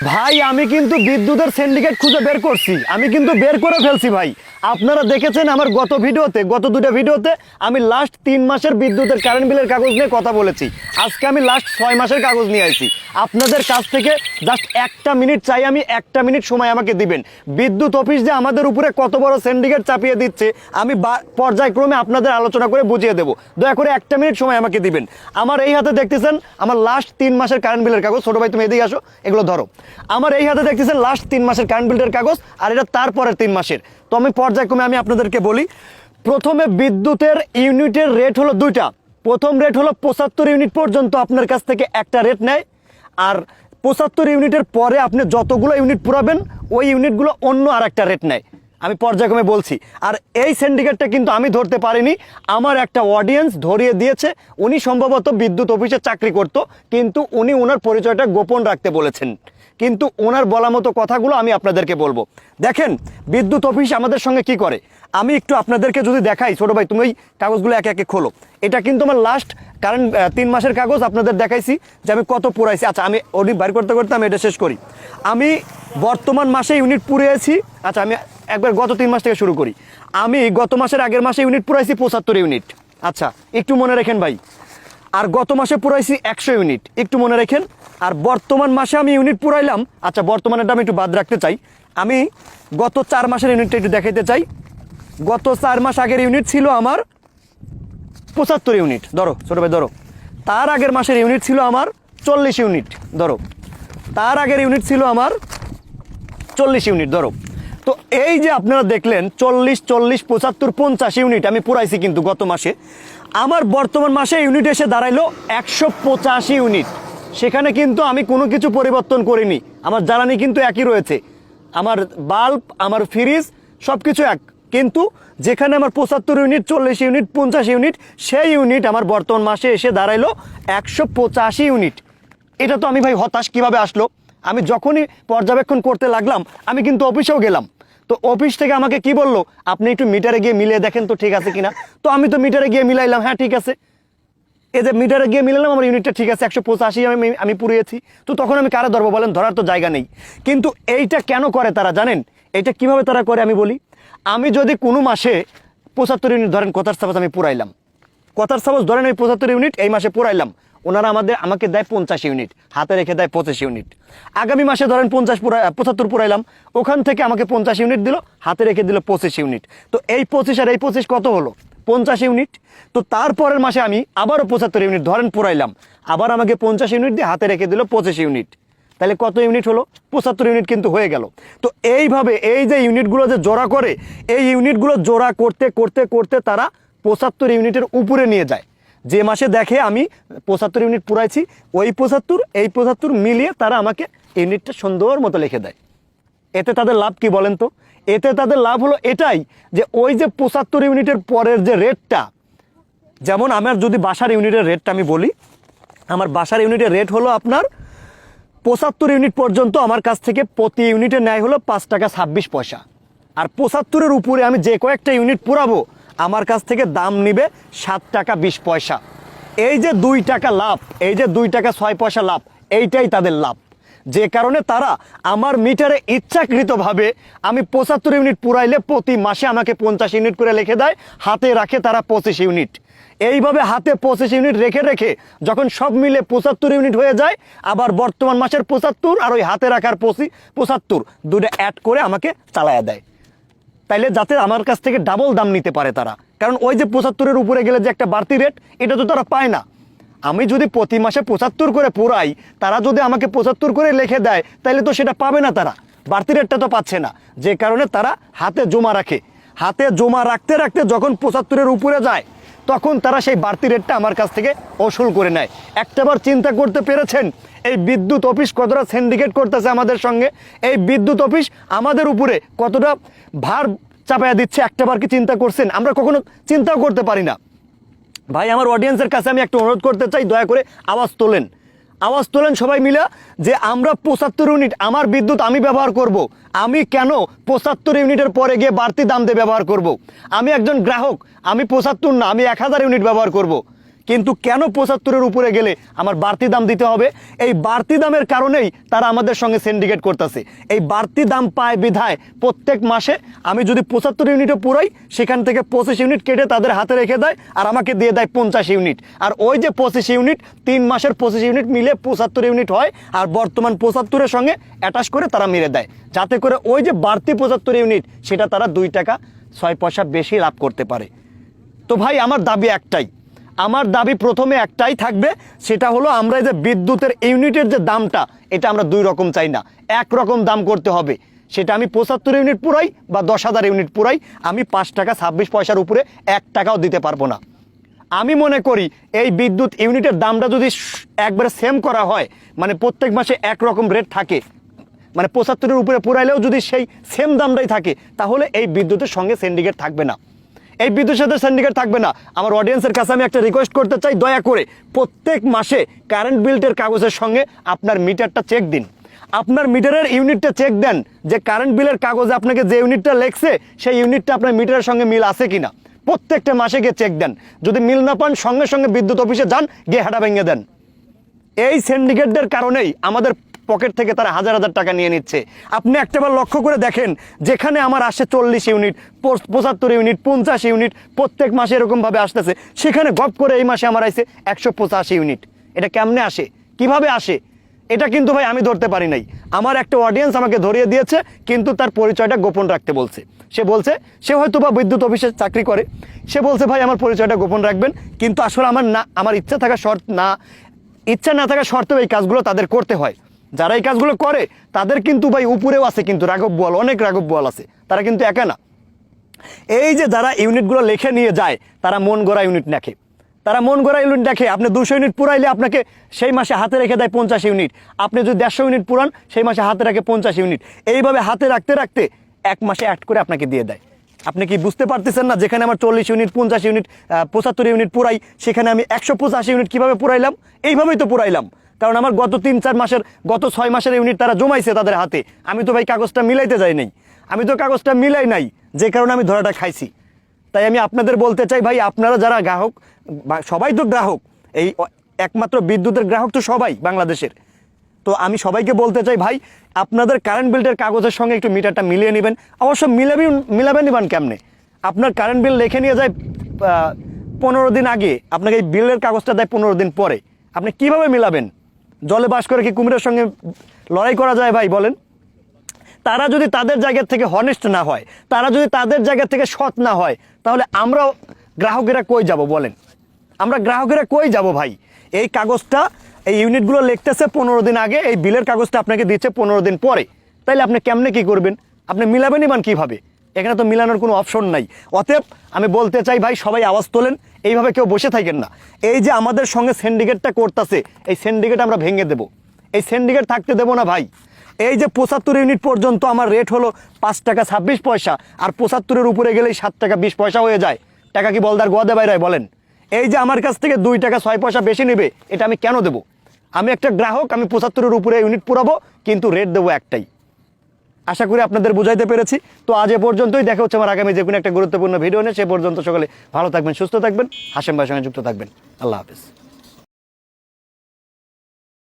ভাই আমি কিন্তু বিদ্যুতের সিন্ডিকেট খুঁজে বের করছি, আমি কিন্তু বের করে ফেলছি ভাই। আপনারা দেখেছেন আমার গত দুটো ভিডিওতে আমি লাস্ট 3 মাসের বিদ্যুতের কারেন্ট বিলের কাগজ নিয়ে কথা বলেছি। আজকে আমি লাস্ট 6 মাসের কাগজ নিয়ে আসছি আপনাদের কাছ থেকে। জাস্ট একটা মিনিট চাই, আমি একটা মিনিট সময় আমাকে দিবেন। বিদ্যুৎ অফিস যে আমাদের উপরে কত বড় সিন্ডিকেট চাপিয়ে দিচ্ছে আমি পর্যায়ক্রমে আপনাদের আলোচনা করে বুঝিয়ে দেবো। দয়া করে একটা মিনিট সময় আমাকে দিবেন। আমার এই হাতে দেখতেছেন আমার লাস্ট 3 মাসের কারেন্ট বিলের কাগজ। ছোট ভাই তুমি এদিকে আসো, এগুলো ধরো। আমার এই হাতে দেখতেছেন লাস্ট 3 মাসের কারেন্ট বিলের কাগজ, আর এটা তারপরের 3 মাসের। তো আমি পর্যায়ক্রমে আমি আপনাদেরকে বলি। প্রথমে বিদ্যুতের ইউনিটের রেট হলো দুইটা। প্রথম রেট হলো 75 ইউনিট পর্যন্ত আপনার কাছ থেকে একটা রেট নেয়, আর 75 ইউনিটের পরে আপনি যতগুলো ইউনিট পুরাবেন ওই ইউনিটগুলো অন্য আর একটা রেট নেয়। আমি পর্যায়ক্রমে বলছি। আর এই সিন্ডিকেটটা কিন্তু আমি ধরতে পারিনি, আমার একটা অডিয়েন্স ধরিয়ে দিয়েছে। উনি সম্ভবত বিদ্যুৎ অফিসে চাকরি করত, কিন্তু উনি ওনার পরিচয়টা গোপন রাখতে বলেছেন। কিন্তু ওনার বলা মতো কথাগুলো আমি আপনাদেরকে বলবো। দেখেন বিদ্যুৎ অফিস আমাদের সঙ্গে কি করে, আমি একটু আপনাদেরকে যদি দেখাই। ছোটো ভাই তুমি ওই কাগজগুলো একে একে খোলো। এটা কিন্তু আমার লাস্ট কারেন্ট 3 মাসের কাগজ আপনাদের দেখাইছি যে আমি কত পুরাইছি। আচ্ছা আমি ওটি বাইর করতে করতে আমি এটা শেষ করি। আমি বর্তমান মাসে ইউনিট পুরিয়েছি। আচ্ছা আমি একবার গত 3 মাস থেকে শুরু করি। আমি গত মাসের আগের মাসে ইউনিট পুরাইছি 75 ইউনিট। আচ্ছা একটু মনে রাখেন ভাই। আর গত মাসে পুরাইছি 100 ইউনিট, একটু মনে রাখেন। আর বর্তমান মাসে আমি ইউনিট পুরাইলাম। আচ্ছা বর্তমানেটা আমি একটু বাদ রাখতে চাই। আমি গত 4 মাসের ইউনিটটা একটু দেখাইতে চাই। গত 4 মাস আগের ইউনিট ছিল আমার 75 ইউনিট, ধরো ছোটো ভাই ধরো। তার আগের মাসের ইউনিট ছিল আমার 40 ইউনিট, ধরো। তার আগের ইউনিট ছিল আমার 40 ইউনিট, ধরো। তো এই যে আপনারা দেখলেন 40, 40, 75, 50 ইউনিট আমি পুরাইছি কিন্তু গত মাসে। আমার বর্তমান মাসে ইউনিট এসে দাঁড়াইলো 185 ইউনিট। সেখানে কিন্তু আমি কোনো কিছু পরিবর্তন করিনি, আমার জ্বালানি কিন্তু একই রয়েছে, আমার বাল্ব আমার ফ্রিজ সব কিছু এক। কিন্তু যেখানে আমার 75 ইউনিট, 40 ইউনিট, 50 ইউনিট, সেই ইউনিট আমার বর্তমান মাসে এসে দাঁড়াইলো 185 ইউনিট। এটা তো আমি ভাই হতাশ কিভাবে আসলো। আমি যখনই পর্যবেক্ষণ করতে লাগলাম আমি কিন্তু অফিসেও গেলাম। তো অফিস থেকে আমাকে কি বললো, আপনি একটু মিটারে গিয়ে মিলিয়ে দেখেন তো ঠিক আছে কিনা। তো আমি তো মিটারে গিয়ে মিলাইলাম, হ্যাঁ ঠিক আছে। এই যে মিটারে গিয়ে মিলালাম আমার ইউনিটটা ঠিক আছে, 185 আমি পুড়িয়েছি। তো তখন আমি কারা ধরবো বলেন, ধরার তো জায়গা নেই। কিন্তু এইটা কেন করে তারা জানেন, এইটা কিভাবে তারা করে আমি বলি। আমি যদি কোনো মাসে 75 ইউনিট ধরেন, কথার সাপোজ আমি পুরাইলাম, কথার সাপোজ ধরেন আমি 75 ইউনিট এই মাসে পুরাইলাম, ওনারা আমাকে দেয় 50 ইউনিট, হাতে রেখে দেয় 25 ইউনিট। আগামী মাসে ধরেন 75 পুরাইলাম, ওখান থেকে আমাকে 50 ইউনিট দিল, হাতে রেখে দিল 25 ইউনিট। তো এই 25 আর এই 25 কত হলো, 50 ইউনিট। তো তারপরের মাসে আমি আবারও 75 ইউনিট ধরেন পুরাইলাম, আবার আমাকে 50 ইউনিট দিয়ে হাতে রেখে দিল 25 ইউনিট। তাহলে কত ইউনিট হলো, 75 ইউনিট কিন্তু হয়ে গেল। তো এইভাবে এই যে ইউনিটগুলো যে জোড়া করে, এই ইউনিটগুলো জোড়া করতে করতে করতে তারা 75 ইউনিটের উপরে নিয়ে যায়। যে মাসে দেখে আমি 75 ইউনিট পুরাইছি, ওই 75 এই 75 মিলিয়ে তারা আমাকে ইউনিটটা সুন্দর মতো লিখে দেয়। এতে তাদের লাভ কি বলেন তো। এতে তাদের লাভ হলো এটাই যে ওই যে 75 ইউনিটের পরের যে রেটটা, যেমন আমার যদি বাসার ইউনিটের রেটটা আমি বলি, আমার বাসার ইউনিটের রেট হলো আপনার 75 ইউনিট পর্যন্ত আমার কাছ থেকে প্রতি ইউনিটের ন্যায় হলো 5 টাকা 26 পয়সা। আর 75-এর উপরে আমি যে কয়েকটা ইউনিট পুরাবো আমার কাছ থেকে দাম নিবে 7 টাকা 20 পয়সা। এই যে 2 টাকা লাভ, এই যে 2 টাকা 6 পয়সা লাভ, এইটাই তাদের লাভ। যে কারণে তারা আমার মিটারে ইচ্ছাকৃতভাবে আমি 75 ইউনিট পুরাইলে প্রতি মাসে আমাকে 50 ইউনিট করে লিখে দেয়, হাতে রাখে তারা 25 ইউনিট। এইভাবে হাতে 25 ইউনিট রেখে রেখে যখন সব মিলে 75 ইউনিট হয়ে যায়, আবার বর্তমান মাসের 75 আর ওই হাতে রাখার 75 দুটো অ্যাড করে আমাকে চালায়া দেয়। তাইলে যাতে আমার কাছ থেকে ডাবল দাম নিতে পারে তারা, কারণ ওই যে 75-এর উপরে গেলে যে একটা বাড়তি রেট, এটা তো তারা পায় না। আমি যদি প্রতি মাসে 75 করে পুরাই, তারা যদি আমাকে 75 করে লিখে দেয়, তাহলে তো সেটা পাবে না, তারা বাড়তি রেটটা তো পাচ্ছে না। যে কারণে তারা হাতে জমা রাখে, হাতে জমা রাখতে রাখতে যখন 75-এর উপরে যায় তখন তারা সেই বাড়তি রেটটা আমার কাছ থেকে ওসুল করে নেয়। একটাবার চিন্তা করতে পেরেছেন এই বিদ্যুৎ অফিস কতটা সিন্ডিকেট করতেছে আমাদের সঙ্গে, এই বিদ্যুৎ অফিস আমাদের উপরে কতটা ভার চাপায়া দিচ্ছে, একটাবার কি চিন্তা করছেন? আমরা কখনো চিন্তাও করতে পারি না। ভাই আমার অডিয়েন্সের কাছে আমি একটা অনুরোধ করতে চাই, দয়া করে আওয়াজ তোলেন সবাই মিলে, যে আমরা 75 ইউনিট আমার বিদ্যুৎ আমি ব্যবহার করব। আমি কেন 75 ইউনিটের পরে গিয়ে বাড়তি দাম দিয়ে ব্যবহার করব? আমি একজন গ্রাহক, আমি 75 না আমি 1000 ইউনিট ব্যবহার করব। কিন্তু কেন 75-এর উপরে গেলে আমার বাড়তি দাম দিতে হবে? এই বাড়তি দামের কারণেই তারা আমাদের সঙ্গে সিন্ডিকেট করতেছে। এই বাড়তি দাম পায় বিধায় প্রত্যেক মাসে আমি যদি 75 ইউনিটও পুরাই, সেখান থেকে 25 ইউনিট কেটে তাদের হাতে রেখে দেয় আর আমাকে দিয়ে দেয় 50 ইউনিট। আর ওই যে 25 ইউনিট 3 মাসের 25 ইউনিট মিলে 75 ইউনিট হয়, আর বর্তমান 75-এর সঙ্গে অ্যাটাচ করে তারা মেরে দেয়, যাতে করে ওই যে বাড়তি 75 ইউনিট সেটা তারা 2 টাকা 6 পয়সা বেশি লাভ করতে পারে। তো ভাই আমার দাবি একটাই, আমার দাবি প্রথমে একটাই থাকবে, সেটা হলো আমরা এই যে বিদ্যুতের ইউনিটের যে দামটা, এটা আমরা 2 রকম চাই না, একরকম দাম করতে হবে। সেটা আমি 75 ইউনিট পুরাই বা 10,000 ইউনিট পুরাই, আমি 5 টাকা 26 পয়সার উপরে 1 টাকাও দিতে পারবো না। আমি মনে করি এই বিদ্যুৎ ইউনিটের দামটা যদি একবারে সেম করা হয়, মানে প্রত্যেক মাসে একরকম রেট থাকে, মানে 75-এর উপরে পুরাইলেও যদি সেই সেম দামটাই থাকে, তাহলে এই বিদ্যুতের সঙ্গে সিন্ডিকেট থাকবে না, এই বিদ্যুতের সাথে সিন্ডিকেট থাকবে না। আমার অডিয়েন্সের কাছে আমি একটা রিকোয়েস্ট করতে চাই, দয়া করে প্রত্যেক মাসে কারেন্ট বিলের কাগজের সঙ্গে আপনার মিটারটা চেক দিন, আপনার মিটারের ইউনিটটা চেক দেন, যে কারেন্ট বিলের কাগজে আপনাকে যে ইউনিটটা লেখছে সেই ইউনিটটা আপনার মিটারের সঙ্গে মিল আছে কিনা, প্রত্যেকটা মাসে গিয়ে চেক দেন। যদি মিল না পান, সঙ্গে সঙ্গে বিদ্যুৎ অফিসে যান, গিয়ে হাঁটা ভেঙে দেন। এই সিন্ডিকেটদের কারণেই আমাদের পকেট থেকে তারা হাজার হাজার টাকা নিয়ে নিচ্ছে। আপনি একটাবার লক্ষ্য করে দেখেন, যেখানে আমার আসে 40 ইউনিট, 75 ইউনিট, 50 ইউনিট, প্রত্যেক মাসে এরকমভাবে আসতেছে, সেখানে গপ করে এই মাসে আমার আসছে 185 ইউনিট। এটা কেমনে আসে, কিভাবে আসে? এটা কিন্তু ভাই আমি ধরতে পারি নাই, আমার একটা অডিয়েন্স আমাকে ধরিয়ে দিয়েছে, কিন্তু তার পরিচয়টা গোপন রাখতে বলছে। সে বলছে সে হয়তো বা বিদ্যুৎ অফিসে চাকরি করে, সে বলছে ভাই আমার পরিচয়টা গোপন রাখবেন, কিন্তু আসলে আমার ইচ্ছা থাকা ইচ্ছা না থাকা শর্তেও এই কাজগুলো তাদের করতে হয়। যারা এই কাজগুলো করে তাদের কিন্তু ভাই উপরেও আছে, কিন্তু রাঘব বোয়াল, অনেক রাঘব বোয়াল আছে, তারা কিন্তু একা না। এই যে যারা ইউনিটগুলো লিখে নিয়ে যায়, তারা মন গড়া ইউনিট দেখে, তারা মন গড়া ইউনিট দেখে। আপনি 200 ইউনিট পুরাইলে আপনাকে সেই মাসে হাতে রেখে দেয় 50 ইউনিট, আপনি যদি 150 ইউনিট পুরান, সেই মাসে হাতে রাখে 50 ইউনিট। এইভাবে হাতে রাখতে রাখতে এক মাসে অ্যাড করে আপনাকে দিয়ে দেয়। আপনি কি বুঝতে পারতেছেন না, যেখানে আমার 40 ইউনিট, 50 ইউনিট, 75 ইউনিট পুরাই, সেখানে আমি 185 ইউনিট কিভাবে পুরাইলাম? এইভাবেই তো পুরাইলাম, কারণ আমার গত 3-4 মাসের, গত 6 মাসের ইউনিট তারা জমাইছে তাদের হাতে। আমি তো ভাই কাগজটা মিলাইতে যাই নাই, আমি তো কাগজটা মিলাই নাই, যে কারণে আমি ধরাটা খাইছি। তাই আমি আপনাদের বলতে চাই ভাই, আপনারা যারা গ্রাহক, সবাই তো গ্রাহক, এই একমাত্র বিদ্যুতের গ্রাহক তো সবাই বাংলাদেশের। তো আমি সবাইকে বলতে চাই ভাই, আপনাদের কারেন্ট বিলের কাগজের সঙ্গে একটু মিটারটা মিলিয়ে নেবেন। অবশ্য মিলাবেন নিবেন কেমনে? আপনার কারেন্ট বিল লিখে নিয়ে যায় 15 দিন আগে, আপনাকে এই বিলের কাগজটা দেয় 15 দিন পরে, আপনি কিভাবে মিলাবেন? জলে বাস করে কি কুমিরের সঙ্গে লড়াই করা যায় ভাই বলেন? তারা যদি তাদের জায়গা থেকে হনেস্ট না হয়, তারা যদি তাদের জায়গা থেকে সৎ না হয়, তাহলে আমরা গ্রাহকেরা কই যাব বলেন? আমরা গ্রাহকেরা কই যাব ভাই? এই কাগজটা, এই ইউনিটগুলো লিখতেছে 15 দিন আগে, এই বিলের কাগজটা আপনাকে দিচ্ছে 15 দিন পরে, তাইলে আপনি কেমনে কি করবেন? আপনি মিলাবেনই বান কীভাবে? এখানে তো মিলানোর কোনো অপশন নাই। অতএব আমি বলতে চাই ভাই, সবাই আওয়াজ তোলেন, এইভাবে কেউ বসে থাকেন না। এই যে আমাদের সঙ্গে সিন্ডিকেটটা করতেছে, এই সিন্ডিকেট আমরা ভেঙে দেব, এই সিন্ডিকেট থাকতে দেব না ভাই। এই যে 75 ইউনিট পর্যন্ত আমার রেট হলো 5 টাকা 26 পয়সা, আর 75-এর উপরে গেলেই 7 টাকা 20 পয়সা হয়ে যায়। টাকা কি বলদার গোয়াদে বাইরায় বলেন? এই যে আমার কাছ থেকে 2 টাকা 6 পয়সা বেশি নেবে, এটা আমি কেন দেবো? আমি একটা গ্রাহক, আমি 75-এর উপরে ইউনিট পুরাবো, কিন্তু রেট দেবো একটাই। আশা করি আপনাদের বুঝাইতে পেরেছি। তো আজ এ পর্যন্তই, দেখা হচ্ছে আমার আগামী যে কোনো একটা গুরুত্বপূর্ণ ভিডিও নিয়ে। সে পর্যন্ত সকলে ভালো থাকবেন, সুস্থ থাকবেন, হাশেম ভাইয়ের সঙ্গে যুক্ত থাকবেন। আল্লাহ হাফেজ।